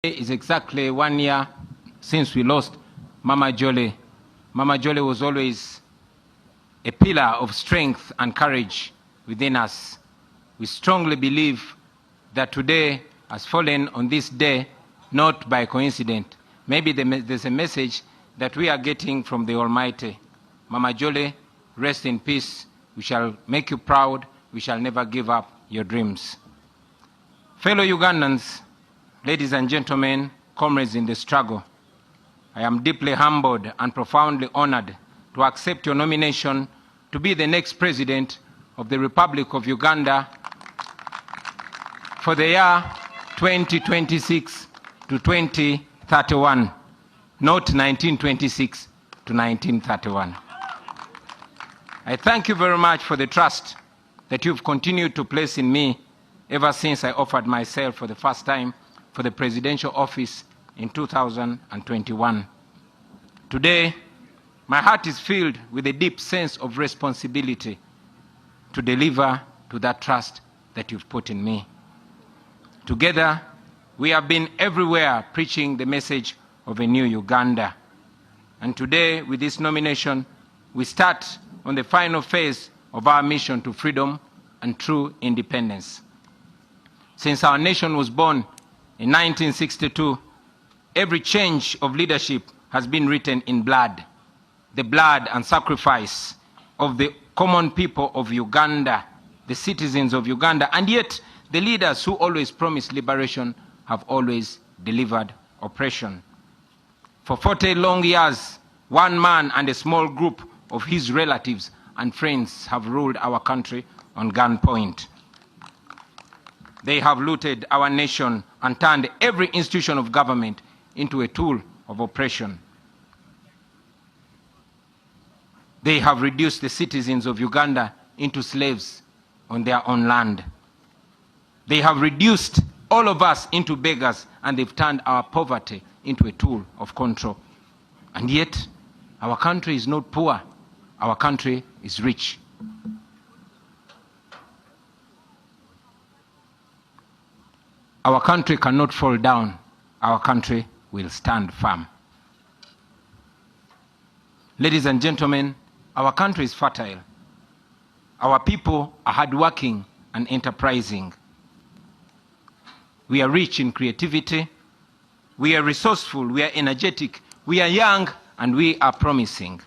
It's exactly 1 year since we lost Mama Jolie. Mama Jolie was always a pillar of strength and courage within us. We strongly believe that today has fallen on this day, not by coincidence. Maybe there's a message that we are getting from the Almighty. Mama Jolie, rest in peace. We shall make you proud. We shall never give up your dreams. Fellow Ugandans, ladies and gentlemen, comrades in the struggle, I am deeply humbled and profoundly honored to accept your nomination to be the next president of the Republic of Uganda for the year 2026 to 2031, not 1926 to 1931. I thank you very much for the trust that you've continued to place in me ever since I offered myself for the first time for the presidential office in 2021. Today, my heart is filled with a deep sense of responsibility to deliver to that trust that you've put in me. Together, we have been everywhere preaching the message of a new Uganda. And today, with this nomination, we start on the final phase of our mission to freedom and true independence. Since our nation was born in 1962, every change of leadership has been written in blood, the blood and sacrifice of the common people of Uganda, the citizens of Uganda, and yet the leaders who always promised liberation have always delivered oppression. For 40 long years, one man and a small group of his relatives and friends have ruled our country on gunpoint. They have looted our nation and turned every institution of government into a tool of oppression. They have reduced the citizens of Uganda into slaves on their own land. They have reduced all of us into beggars, and they've turned our poverty into a tool of control. And yet, our country is not poor. Our country is rich. Our country cannot fall down. Our country will stand firm. Ladies and gentlemen, our country is fertile. Our people are hardworking and enterprising. We are rich in creativity. We are resourceful. We are energetic. We are young, and we are promising.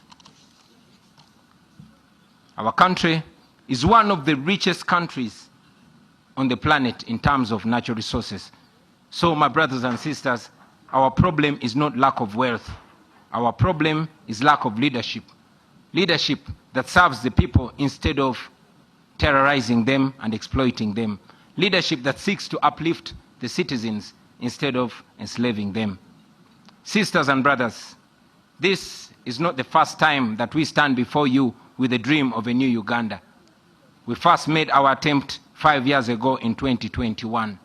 Our country is one of the richest countries on the planet in terms of natural resources. So, my brothers and sisters, our problem is not lack of wealth. Our problem is lack of leadership. Leadership that serves the people instead of terrorizing them and exploiting them. Leadership that seeks to uplift the citizens instead of enslaving them. Sisters and brothers, this is not the first time that we stand before you with a dream of a new Uganda. We first made our attempt 5 years ago in 2021.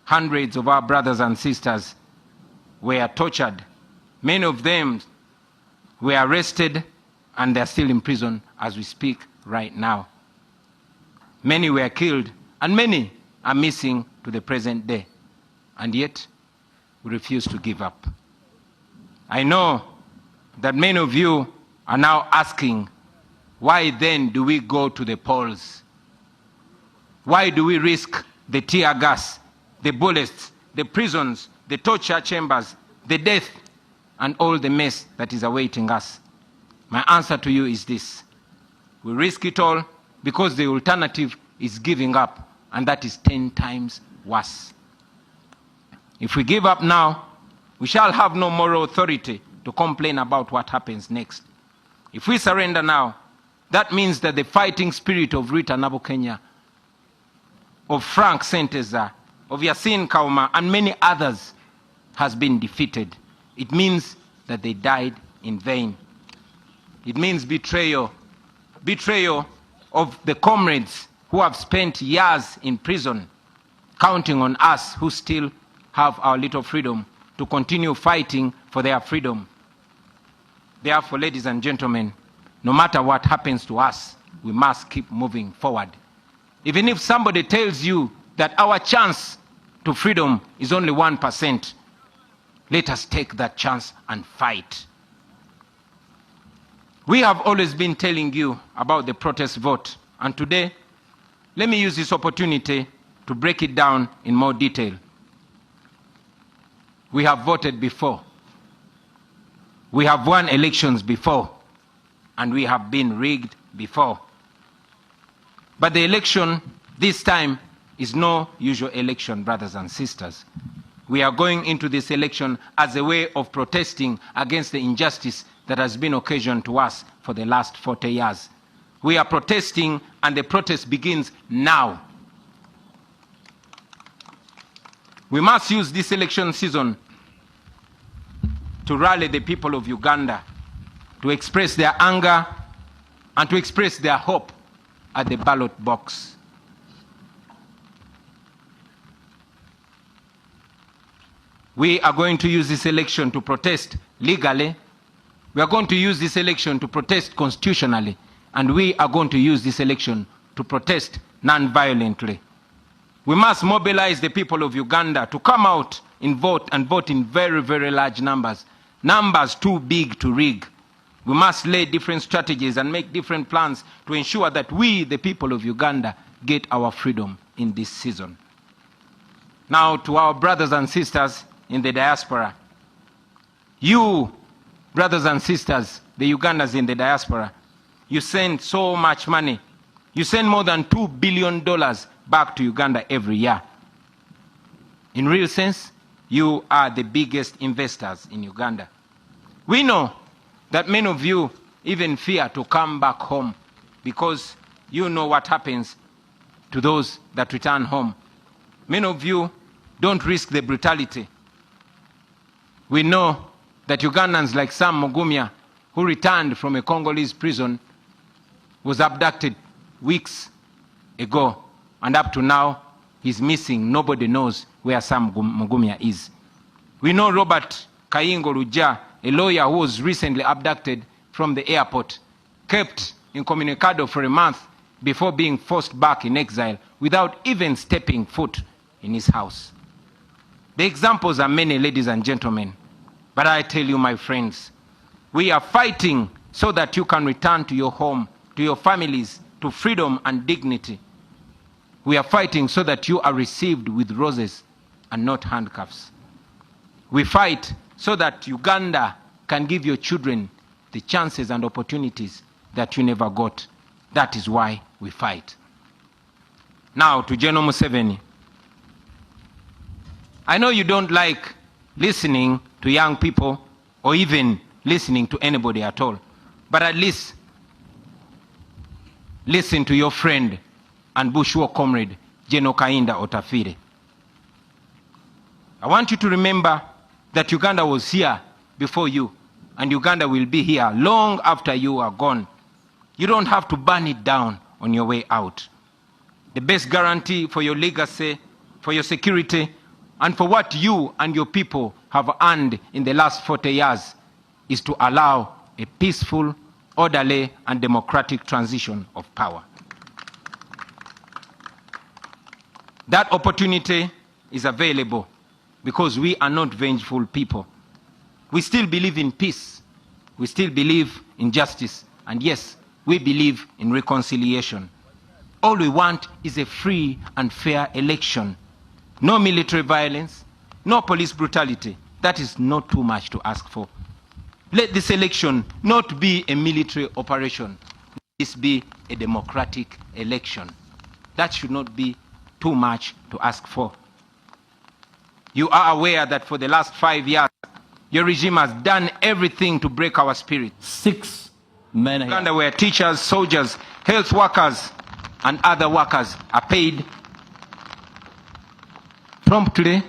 Hundreds of our brothers and sisters were tortured. Many of them were arrested, and they're still in prison as we speak right now. Many were killed, and many are missing to the present day. And yet, we refuse to give up. I know that many of you are now asking, why then do we go to the polls? Why do we risk the tear gas, the bullets, the prisons, the torture chambers, the death, and all the mess that is awaiting us? My answer to you is this. We risk it all because the alternative is giving up, and that is 10 times worse. If we give up now, we shall have no moral authority to complain about what happens next. If we surrender now, that means that the fighting spirit of Rita Nabukenya, of Frank Senteza, of Yasin Kauma, and many others has been defeated. It means that they died in vain. It means betrayal. Betrayal of the comrades who have spent years in prison, counting on us who still have our little freedom to continue fighting for their freedom. Therefore, ladies and gentlemen, no matter what happens to us, we must keep moving forward. Even if somebody tells you that our chance to freedom is only 1%, Let us take that chance and fight. We have always been telling you about the protest vote, and today, let me use this opportunity to break it down in more detail. We have voted before. We have won elections before, and we have been rigged before. But the election this time is no usual election, brothers and sisters. We are going into this election as a way of protesting against the injustice that has been occasioned to us for the last 40 years. We are protesting, and the protest begins now. We must use this election season to rally the people of Uganda, to express their anger and to express their hope at the ballot box. We are going to use this election to protest legally. We are going to use this election to protest constitutionally. And we are going to use this election to protest non-violently. We must mobilize the people of Uganda to come out and vote in very, very large numbers. Numbers too big to rig. We must lay different strategies and make different plans to ensure that we, the people of Uganda, get our freedom in this season. Now, to our brothers and sisters in the diaspora, you, brothers and sisters, the Ugandans in the diaspora, you send so much money. You send more than $2 billion back to Uganda every year. In real sense, you are the biggest investors in Uganda. We know that many of you even fear to come back home because you know what happens to those that return home. Many of you don't risk the brutality. We know that Ugandans like Sam Mugumya, who returned from a Congolese prison, was abducted weeks ago, and up to now, he's missing. Nobody knows where Sam Mugumya is. We know Robert Kayingo Luja, a lawyer who was recently abducted from the airport, kept incommunicado for a month before being forced back in exile without even stepping foot in his house. The examples are many, ladies and gentlemen, but I tell you, my friends, we are fighting so that you can return to your home, to your families, to freedom and dignity. We are fighting so that you are received with roses and not handcuffs. We fight so that Uganda can give your children the chances and opportunities that you never got. That is why we fight. Now to General Museveni. I know you don't like listening to young people or even listening to anybody at all, but at least listen to your friend and Bush War comrade, General Kainda Otafire. I want you to remember that Uganda was here before you, and Uganda will be here long after you are gone. You don't have to burn it down on your way out. The best guarantee for your legacy, for your security, and for what you and your people have earned in the last 40 years is to allow a peaceful, orderly, and democratic transition of power. That opportunity is available because we are not vengeful people. We still believe in peace. We still believe in justice. And yes, we believe in reconciliation. All we want is a free and fair election. No military violence, no police brutality. That is not too much to ask for. Let this election not be a military operation. Let this be a democratic election. That should not be too much to ask for. You are aware that for the last 5 years, your regime has done everything to break our spirit. 6 men Uganda, where teachers, soldiers, health workers, and other workers are paid promptly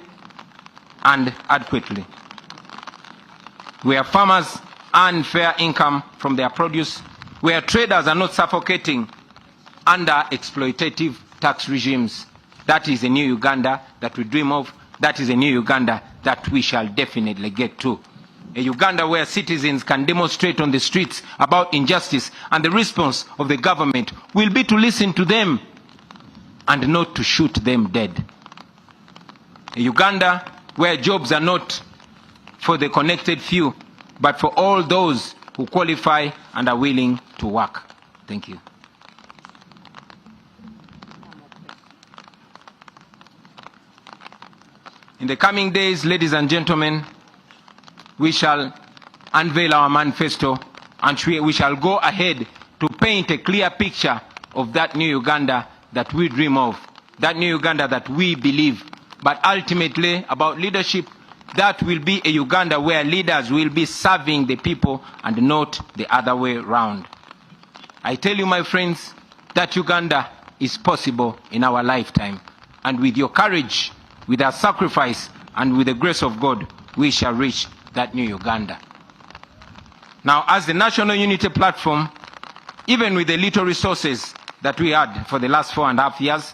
and adequately. Where farmers earn fair income from their produce. Where traders are not suffocating under exploitative tax regimes. That is a new Uganda that we dream of. That is a new Uganda that we shall definitely get to. A Uganda where citizens can demonstrate on the streets about injustice, and the response of the government will be to listen to them and not to shoot them dead. A Uganda where jobs are not for the connected few, but for all those who qualify and are willing to work. Thank you. In the coming days, ladies and gentlemen, we shall unveil our manifesto, and we shall go ahead to paint a clear picture of that new Uganda that we dream of, that new Uganda that we believe. But ultimately, about leadership, that will be a Uganda where leaders will be serving the people and not the other way around. I tell you, my friends, that Uganda is possible in our lifetime. And with your courage, with our sacrifice, and with the grace of God, we shall reach that new Uganda. Now, as the National Unity Platform, even with the little resources that we had for the last 4.5 years,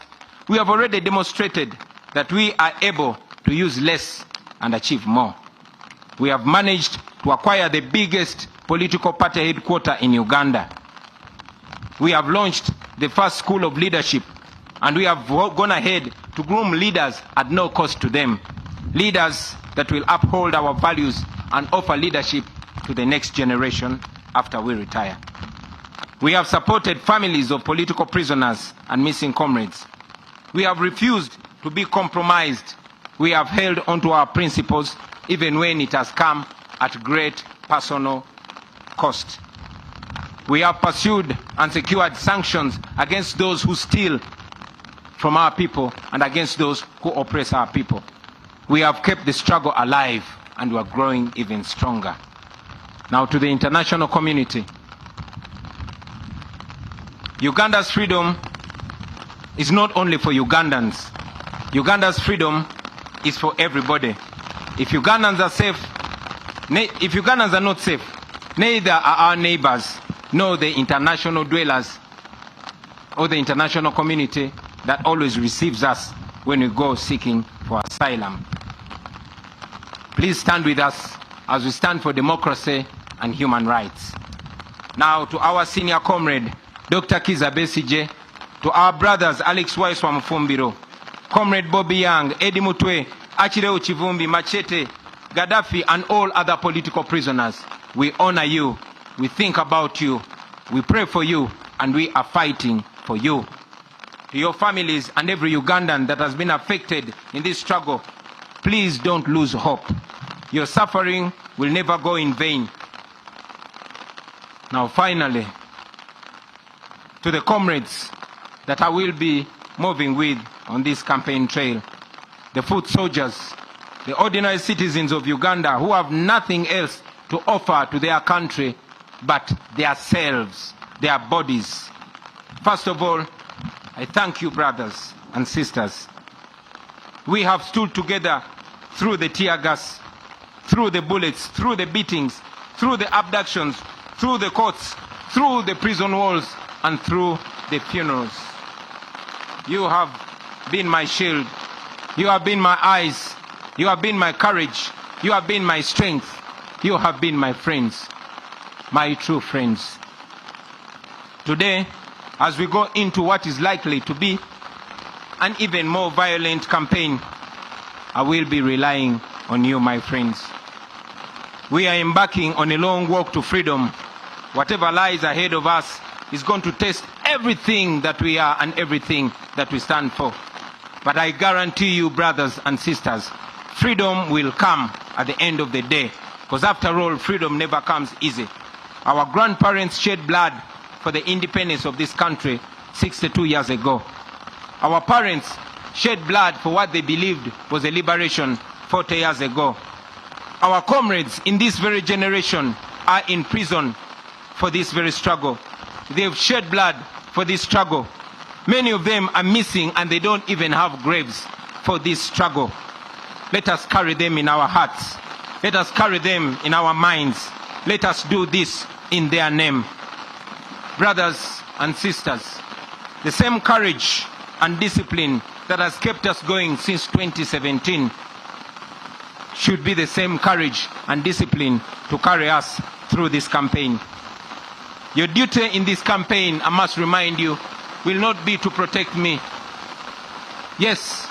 we have already demonstrated that we are able to use less and achieve more. We have managed to acquire the biggest political party headquarters in Uganda. We have launched the first school of leadership, and we have gone ahead to groom leaders at no cost to them. Leaders that will uphold our values and offer leadership to the next generation after we retire. We have supported families of political prisoners and missing comrades. We have refused to be compromised. We have held onto our principles even when it has come at great personal cost. We have pursued and secured sanctions against those who steal from our people and against those who oppress our people. We have kept the struggle alive, and we are growing even stronger. Now, to the international community, Uganda's freedom is not only for Ugandans. Uganda's freedom is for everybody. If Ugandans are safe, if Ugandans are not safe, neither are our neighbors, nor the international dwellers or the international community that always receives us when we go seeking for asylum. Please stand with us as we stand for democracy and human rights. Now, to our senior comrade, Dr. Kizza Besigye, to our brothers Alex Waiswa Mufumbiro, Comrade Bobby Young, Eddie Mutwe, Achireu Chivumbi, Machete, Gaddafi, and all other political prisoners, we honor you, we think about you, we pray for you, and we are fighting for you. To your families and every Ugandan that has been affected in this struggle, please don't lose hope. Your suffering will never go in vain. Now, finally, to the comrades that I will be moving with on this campaign trail, the foot soldiers, the ordinary citizens of Uganda who have nothing else to offer to their country but their selves, their bodies. First of all, I thank you, brothers and sisters. We have stood together through the tear gas, through the bullets, through the beatings, through the abductions, through the courts, through the prison walls, and through the funerals. You have been my shield. You have been my eyes. You have been my courage. You have been my strength. You have been my friends, my true friends. Today, as we go into what is likely to be an even more violent campaign, I will be relying on you, my friends. We are embarking on a long walk to freedom. Whatever lies ahead of us is going to test everything that we are and everything that we stand for. But I guarantee you, brothers and sisters, freedom will come at the end of the day. Because after all, freedom never comes easy. Our grandparents shed blood for the independence of this country 62 years ago. Our parents shed blood for what they believed was a liberation 40 years ago. Our comrades in this very generation are in prison for this very struggle. They've shed blood for this struggle. Many of them are missing and they don't even have graves for this struggle. Let us carry them in our hearts. Let us carry them in our minds. Let us do this in their name. Brothers and sisters, the same courage and discipline that has kept us going since 2017 should be the same courage and discipline to carry us through this campaign. Your duty in this campaign, I must remind you, will not be to protect me. Yes,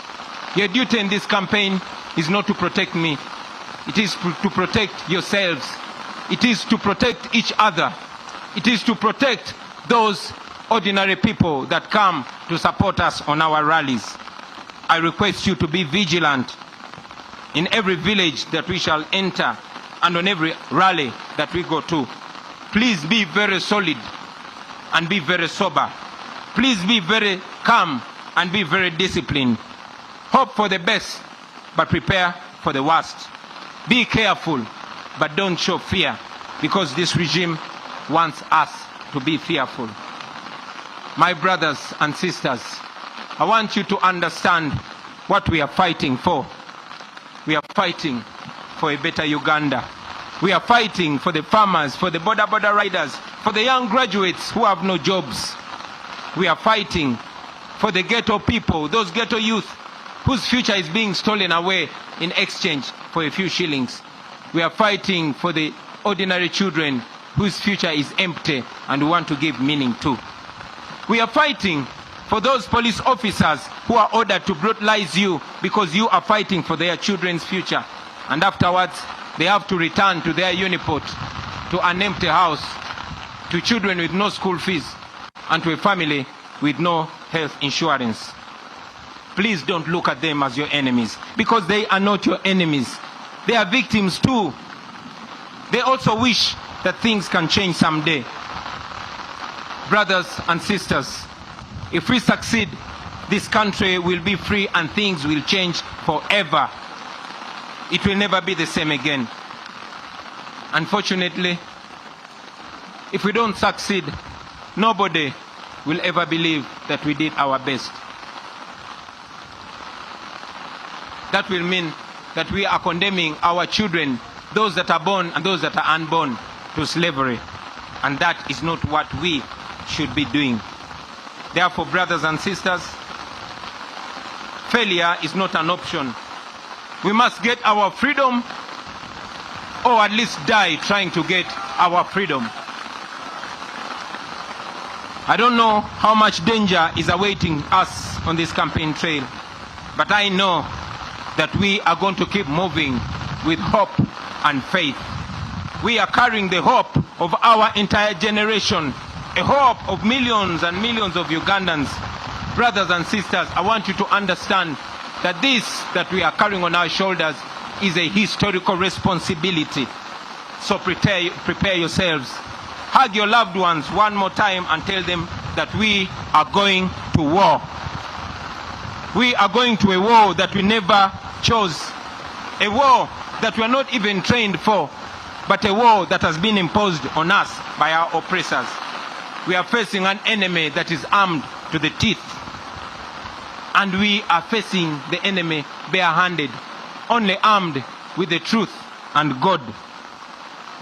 your duty in this campaign is not to protect me. It is to protect yourselves. It is to protect each other. It is to protect those ordinary people that come to support us on our rallies. I request you to be vigilant in every village that we shall enter and on every rally that we go to. Please be very solid and be very sober. Please be very calm and be very disciplined. Hope for the best, but prepare for the worst. Be careful, but don't show fear, because this regime wants us to be fearful. My brothers and sisters, I want you to understand what we are fighting for. We are fighting for a better Uganda. We are fighting for the farmers, for the border riders, for the young graduates who have no jobs. We are fighting for the ghetto people, those ghetto youth whose future is being stolen away in exchange for a few shillings. We are fighting for the ordinary children whose future is empty and we want to give meaning to. We are fighting for those police officers who are ordered to brutalize you because you are fighting for their children's future. And afterwards, they have to return to their uniport, to an empty house, to children with no school fees, and to a family with no health insurance. Please don't look at them as your enemies, because they are not your enemies. They are victims too. They also wish that things can change someday. Brothers and sisters, if we succeed, this country will be free and things will change forever. It will never be the same again. Unfortunately, if we don't succeed, nobody will ever believe that we did our best. That will mean that we are condemning our children, those that are born and those that are unborn, to slavery. And that is not what we should be doing. Therefore, brothers and sisters, failure is not an option. We must get our freedom, or at least die trying to get our freedom. I don't know how much danger is awaiting us on this campaign trail, but I know that we are going to keep moving with hope and faith. We are carrying the hope of our entire generation, a hope of millions and millions of Ugandans. Brothers and sisters, I want you to understand that this that we are carrying on our shoulders is a historical responsibility. So prepare yourselves. Hug your loved ones one more time and tell them that we are going to war. We are going to a war that we never chose. A war that we are not even trained for, but a war that has been imposed on us by our oppressors. We are facing an enemy that is armed to the teeth. And we are facing the enemy barehanded, only armed with the truth and God.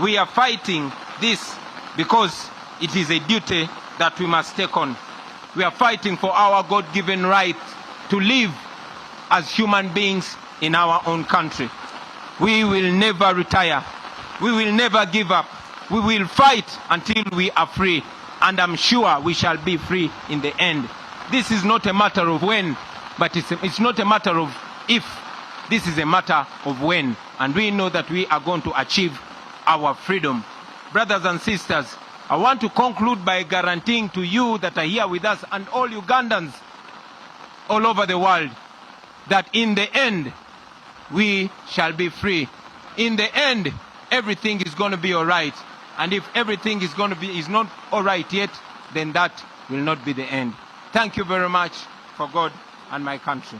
We are fighting this because it is a duty that we must take on. We are fighting for our God-given right to live as human beings in our own country. We will never retire. We will never give up. We will fight until we are free. And I'm sure we shall be free in the end. This is not a matter of when, but it's not a matter of if. This is a matter of when. And we know that we are going to achieve our freedom. Brothers and sisters, I want to conclude by guaranteeing to you that are here with us and all Ugandans all over the world that in the end, we shall be free. In the end, everything is going to be all right. And if everything is not all right yet, then that will not be the end. Thank you very much for God and my country.